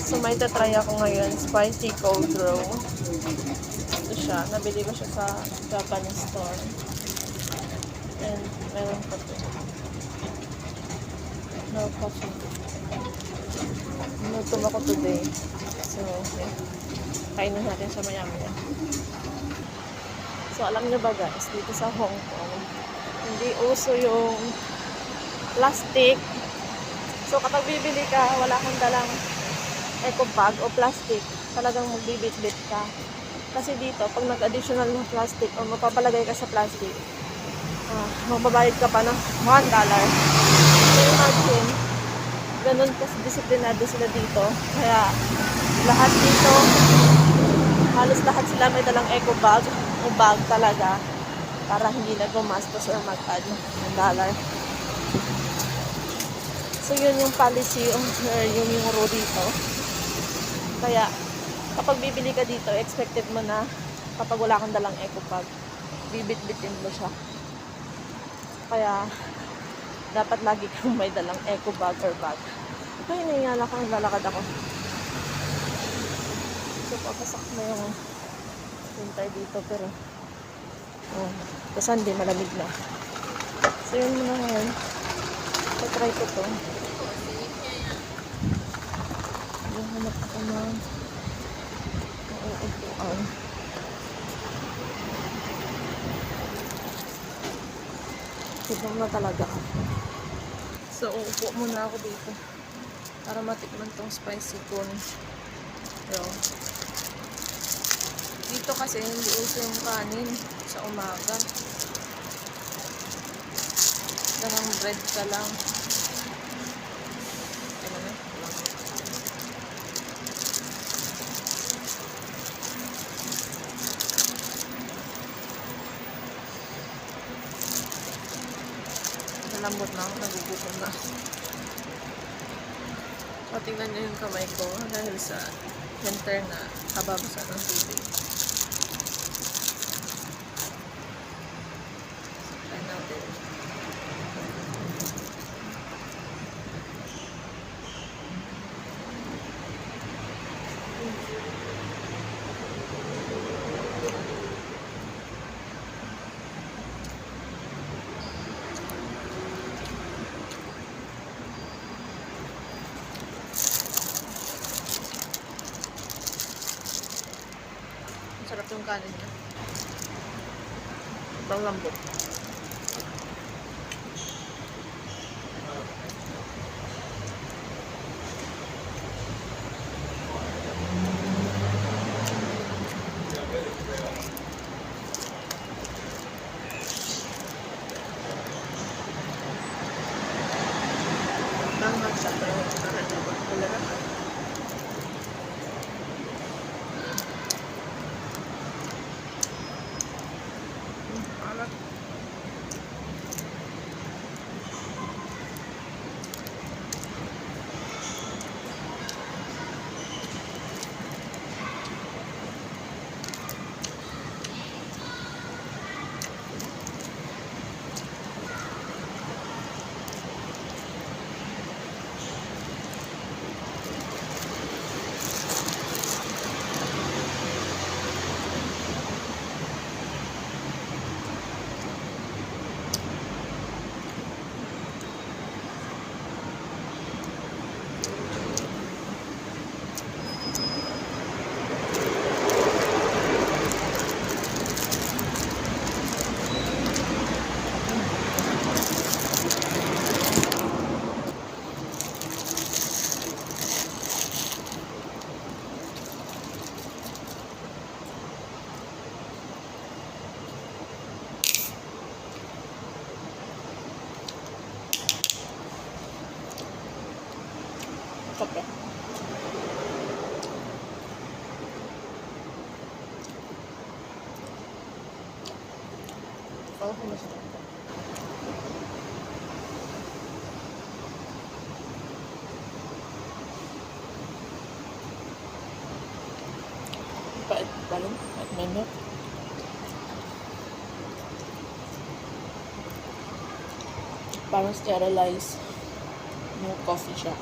So may tatry ako ngayon, spicy cold brew. Ito siya, nabili ko siya sa Japanese store. And meron pa ito. No coffee. Inutom ako today. So, okay. Kainin natin siya maya-maya. So, alam niyo ba guys, dito sa Hong Kong, hindi uso yung plastic. So, kapag bibili ka, wala kang dalang eco bag o plastic, talagang magbibit-bit ka. Kasi dito, pag nag-additional ng plastic o mapapalagay ka sa plastic, mababayad ka pa ng $1. So, imagine, ganun kasi disiplinado sila dito. Kaya, lahat dito, halos lahat sila may dalang eco bag o bag talaga para hindi na gumastos or mag-add ng dollar. So, yun yung policy or yun yung rule dito. Kaya, kapag bibili ka dito, expected mo na kapag wala kang dalang eco bag, bibit-bitin mo siya. Kaya, dapat lagi kang may dalang eco bag or bag. Ay, nangingala ko, naglalakad ako. So, papasak na yung winter dito, pero kasi hindi malamig na. So, yun muna ngayon. Try ko to. Hanap ako ng uupuan. Sibang na talaga ako. So, uupo muna ako dito para matikman tong spicy cone. So, dito kasi hindi uso yung kanin sa umaga. Ganang bread ka lang. Lambot na ako, nagugutom na. So, tingnan nyo yung kamay ko dahil sa winter na kababasa ng tubig. So, try natin. Sarap yung kanin niya. Sobrang lambot. Manghang siya, pero nakakabot talaga. Kape. Oh, kumusta? Pait balon at manok. Parang sterilized. No coffee siya.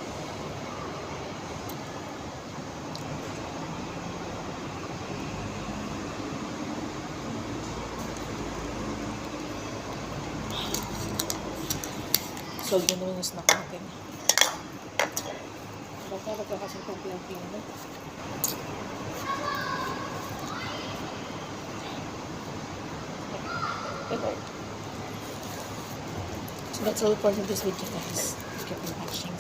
Sold na naman yung snack natin. Basta magkakasang pag-planting na. So that's all for this video, guys. Keep on watching.